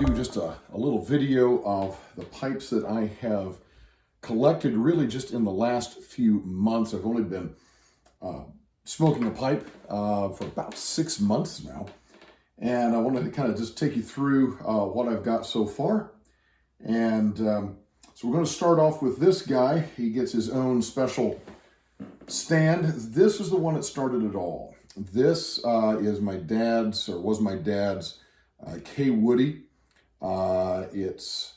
do just a little video of the pipes that I have collected really just in the last few months. I've only been smoking a pipe for about 6 months now. And I wanted to kind of just take you through what I've got so far. And so we're going to start off with this guy. He gets his own special stand. This is the one that started it all. This is my dad's, or was my dad's, Kaywoodie. It's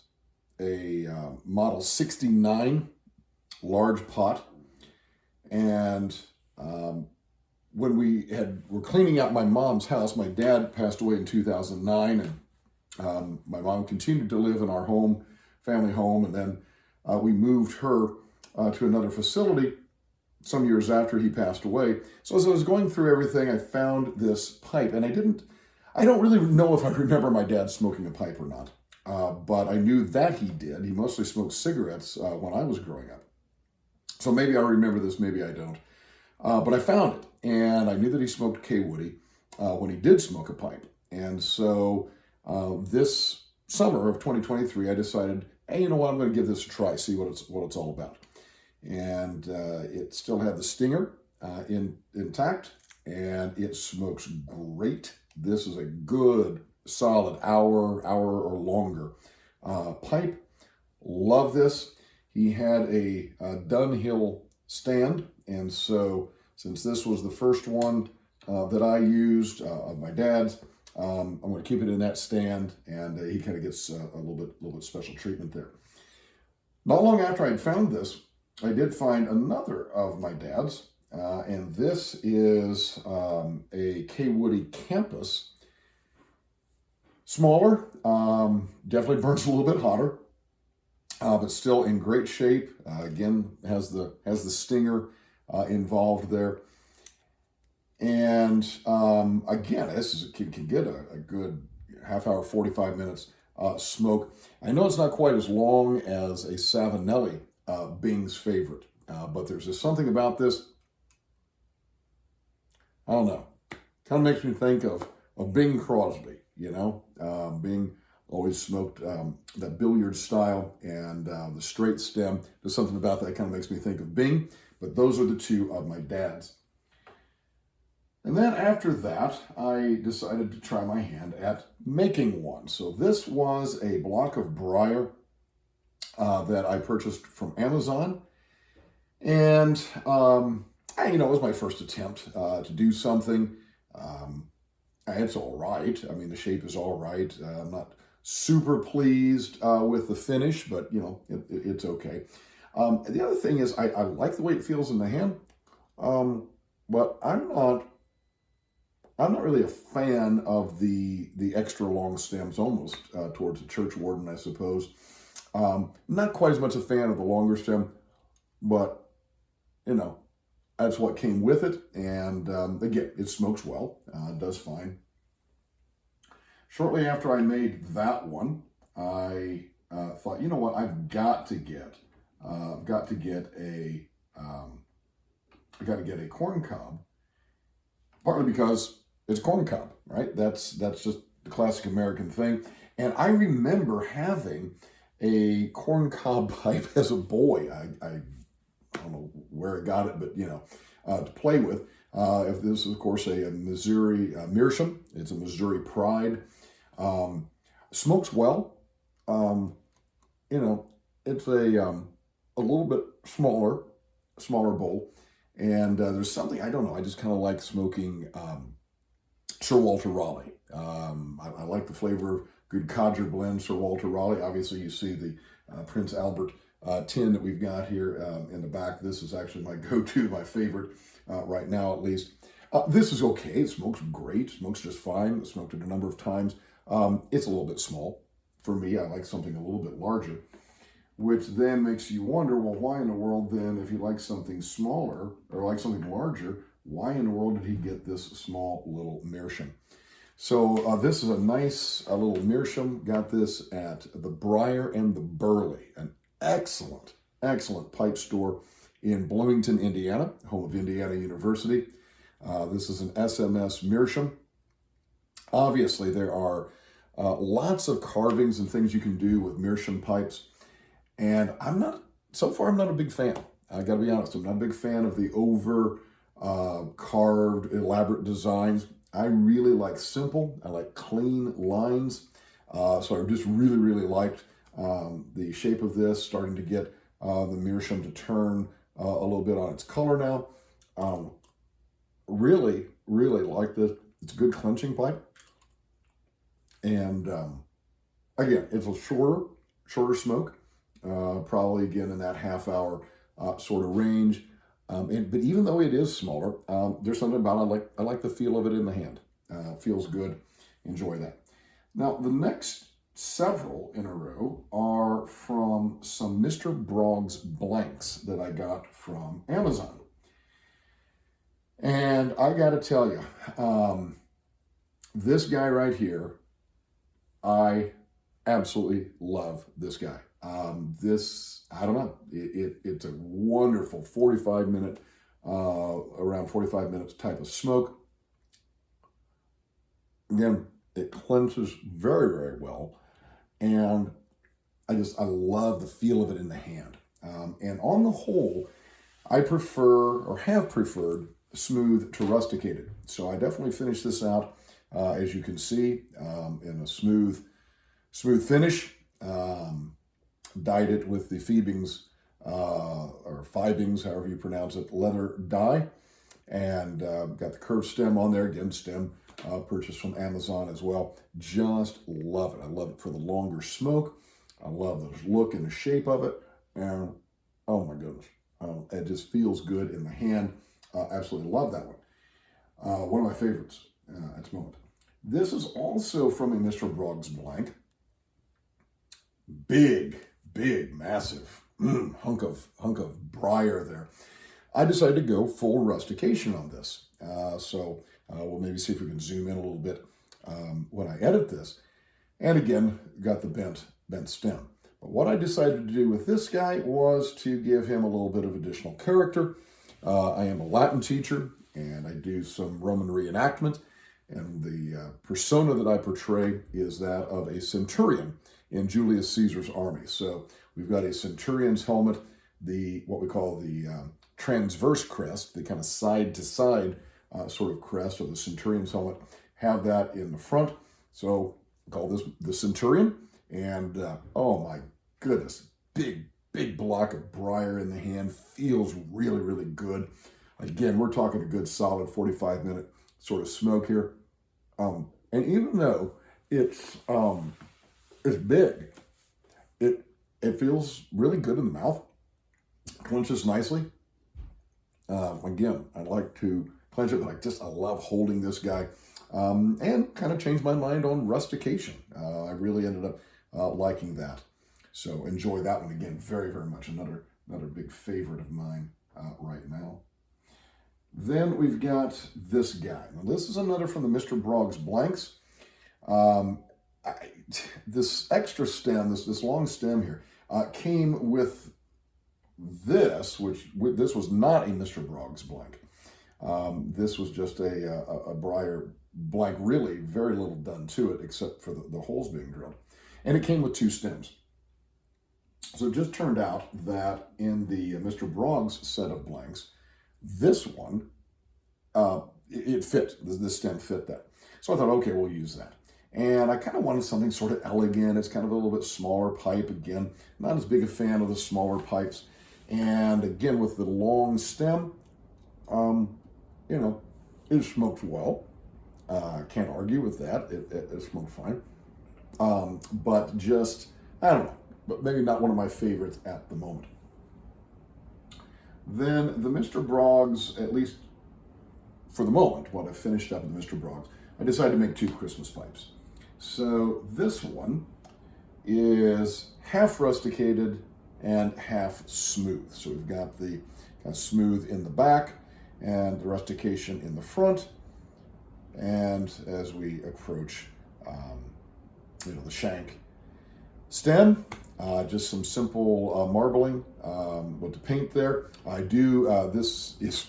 a model 69 large pot. And when we're cleaning out my mom's house, my dad passed away in 2009, and my mom continued to live in our home, family home, and then we moved her to another facility some years after he passed away. So as I was going through everything, I found this pipe, and I don't really know if I remember my dad smoking a pipe or not, but I knew that he did. He mostly smoked cigarettes when I was growing up. So maybe I remember this, maybe I don't. But I found it, and I knew that he smoked Kaywoodie when he did smoke a pipe. And so this summer of 2023, I decided, hey, you know what, I'm going to give this a try, see what it's all about. And it still had the stinger intact, and it smokes great. This is a good, solid hour or longer pipe. Love this. He had a Dunhill stand, and so since this was the first one that I used of my dad's, I'm going to keep it in that stand, and he kind of gets a little bit special treatment there. Not long after I'd found this, I did find another of my dad's, and this is a Kaywoodie Campus. Smaller, definitely burns a little bit hotter, but still in great shape. Again, has the stinger involved there. And again, this can get a good half hour, 45 minutes smoke. I know it's not quite as long as a Savinelli, Bing's favorite, but there's just something about this, I don't know, kind of makes me think of Bing Crosby, you know. Bing always smoked that billiard style, and the straight stem. There's something about that kind of makes me think of Bing, but those are the two of my dad's. And then after that, I decided to try my hand at making one. So this was a block of briar that I purchased from Amazon. And, it was my first attempt to do something. It's all right. I mean, the shape is all right. I'm not super pleased with the finish, but, it's okay. The other thing is I like the way it feels in the hand, but I'm not really a fan of the extra long stems, almost towards a church warden, I suppose. Not quite as much a fan of the longer stem, but, that's what came with it. And again, it smokes well, does fine. Shortly after I made that one, I thought, you know what, I've got to get a corn cob, partly because it's corn cob, right? That's just the classic American thing. And I remember having a corn cob pipe as a boy. I don't know where I got it, but to play with. If this is, of course, a Missouri Meerschaum, it's a Missouri Pride. Smokes well. It's a little bit smaller bowl, and there's something, I don't know, I just kind of like smoking Sir Walter Raleigh. I like the flavor of good codger blend, Sir Walter Raleigh. Obviously, you see the Prince Albert tin that we've got here in the back. This is actually my go-to, my favorite right now, at least. This is okay. It smokes great. Smokes just fine. I smoked it a number of times. It's a little bit small for me. I like something a little bit larger, which then makes you wonder, well, why in the world then, if you like something smaller or like something larger, why in the world did he get this small little Meerschaum? So this is a nice little Meerschaum. Got this at the Briar and the Burley, an excellent pipe store in Bloomington, Indiana, home of Indiana University. This is an SMS Meerschaum. Obviously, there are Lots of carvings and things you can do with meerschaum pipes. And so far, I'm not a big fan. I got to be honest, I'm not a big fan of the over carved, elaborate designs. I really like simple. I like clean lines. So I just really, really liked the shape of this, starting to get the meerschaum to turn a little bit on its color now. Really, really like this. It's a good clenching pipe. And again, it's a shorter smoke, probably again in that half hour sort of range. But even though it is smaller, there's something about it. I like the feel of it in the hand. Feels good. Enjoy that. Now, the next several in a row are from some Mr. Broggs blanks that I got from Amazon. And I got to tell you, this guy right here, I absolutely love this guy. I don't know, it's a wonderful 45 minute, around 45 minutes type of smoke. Again, it clenches very, very well. And I love the feel of it in the hand. And on the whole, I prefer, or have preferred, smooth to rusticated. So I definitely finished this out, as you can see, in a smooth finish. Dyed it with the Phoebings, or Fibings, however you pronounce it, leather dye. And got the curved stem on there, again, stem purchased from Amazon as well. Just love it. I love it for the longer smoke. I love the look and the shape of it. And oh my goodness, it just feels good in the hand. Absolutely love that one. One of my favorites at the moment. This is also from a Mr. Broggs blank. Big, massive hunk of briar there. I decided to go full rustication on this. So we'll maybe see if we can zoom in a little bit when I edit this. And again, got the bent stem. But what I decided to do with this guy was to give him a little bit of additional character. I am a Latin teacher, and I do some Roman reenactment. And the persona that I portray is that of a centurion in Julius Caesar's army. So we've got a centurion's helmet, what we call the transverse crest, the kind of side-to-side sort of crest of the centurion's helmet, have that in the front. So call this the centurion. And oh my goodness, big block of briar in the hand. Feels really, really good. Again, we're talking a good solid 45-minute sort of smoke here. And even though it's big, it feels really good in the mouth. Clenches nicely. Again, I like to clench it, but I love holding this guy. And kind of changed my mind on rustication. I really ended up liking that. So enjoy that one again very, very much. Another big favorite of mine right now. Then we've got this guy. Now this is another from the Mr. Broggs blanks. This extra stem, this long stem here, came with this, this was not a Mr. Broggs blank. This was just a briar blank, really very little done to it except for the holes being drilled. And it came with 2 stems. So it just turned out that in the Mr. Broggs set of blanks, this one, it fit, the stem fit that. So I thought, okay, we'll use that. And I kind of wanted something sort of elegant. It's kind of a little bit smaller pipe. Again, not as big a fan of the smaller pipes. And again, with the long stem, it smokes well. Can't argue with that. It smoked fine. But just, I don't know, but maybe not one of my favorites at the moment. Then the Mr. Broggs, at least for the moment, what I finished up with Mr. Broggs, I decided to make 2 Christmas pipes. So this one is half rusticated and half smooth. So we've got the kind of smooth in the back and the rustication in the front. And as we approach, the shank stem, just some simple marbling with the paint there. I do, this is,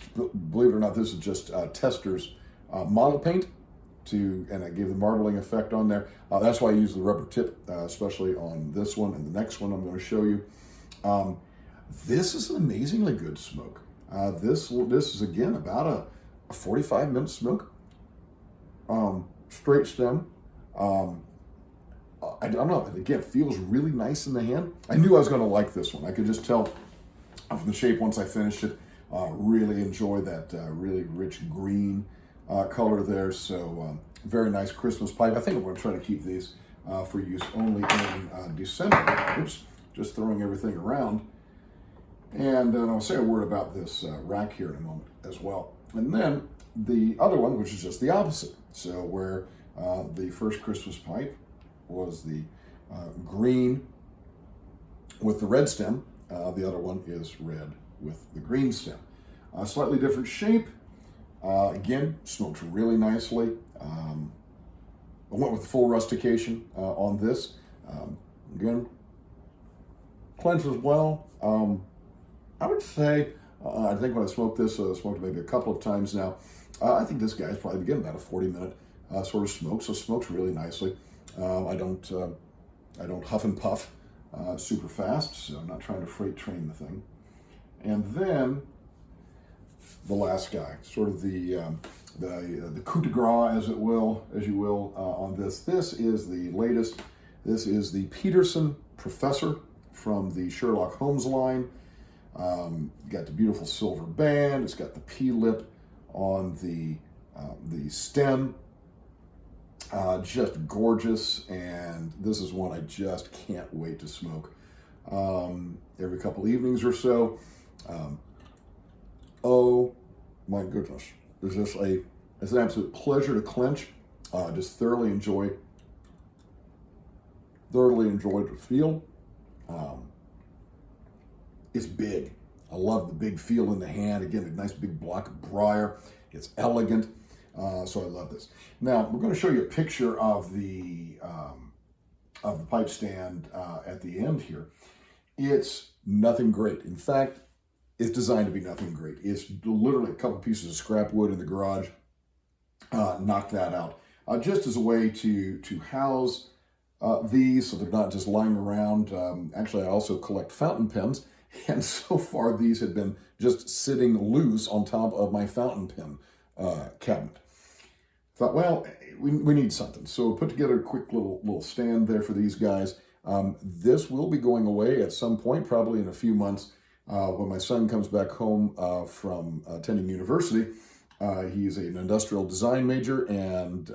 believe it or not, this is just Tester's model paint. and I gave the marbling effect on there. That's why I use the rubber tip, especially on this one and the next one I'm going to show you. This is an amazingly good smoke. This is, again, about a 45-minute smoke. Straight stem. I don't know, again, it feels really nice in the hand. I knew I was going to like this one. I could just tell from the shape once I finished it. Really enjoy that really rich green color there. So very nice Christmas pipe. I think I'm going to try to keep these for use only in December. Oops, just throwing everything around. And I'll say a word about this rack here in a moment as well. And then the other one, which is just the opposite. So where the first Christmas pipe was the green with the red stem, the other one is red with the green stem. Slightly different shape. Again, smokes really nicely. I went with the full rustication on this. Again, cleanses well. I would say, I think when I smoked this, I smoked it maybe a couple of times now. I think this guy's probably getting about a 40-minute sort of smoke, so smokes really nicely. I don't huff and puff super fast, so I'm not trying to freight train the thing. And then the last guy, sort of the coup de grace, as you will, on this. This is the latest. This is the Peterson Professor from the Sherlock Holmes line. Got the beautiful silver band. It's got the P-lip on the stem. Just gorgeous, and this is one I just can't wait to smoke every couple evenings or so. Oh my goodness, it's an absolute pleasure to clench. Just thoroughly enjoy the feel. It's big. I love the big feel in the hand. Again, a nice big block of briar. It's elegant. So I love this. Now, we're going to show you a picture of the pipe stand at the end here. It's nothing great. In fact, it's designed to be nothing great. It's literally a couple pieces of scrap wood in the garage. Knock that out. Just as a way to house these so they're not just lying around. Actually, I also collect fountain pens, and so far these have been just sitting loose on top of my fountain pen cabinet. Thought, well, we need something. So put together a quick little stand there for these guys. This will be going away at some point, probably in a few months, when my son comes back home from attending university. He's an industrial design major, and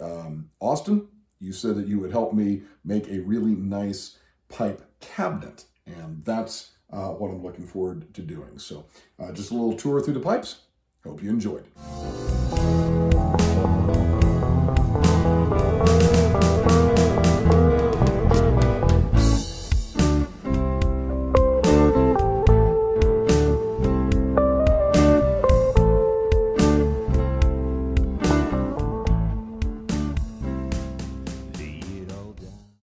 Austin, you said that you would help me make a really nice pipe cabinet, and that's what I'm looking forward to doing. So just a little tour through the pipes. Hope you enjoyed.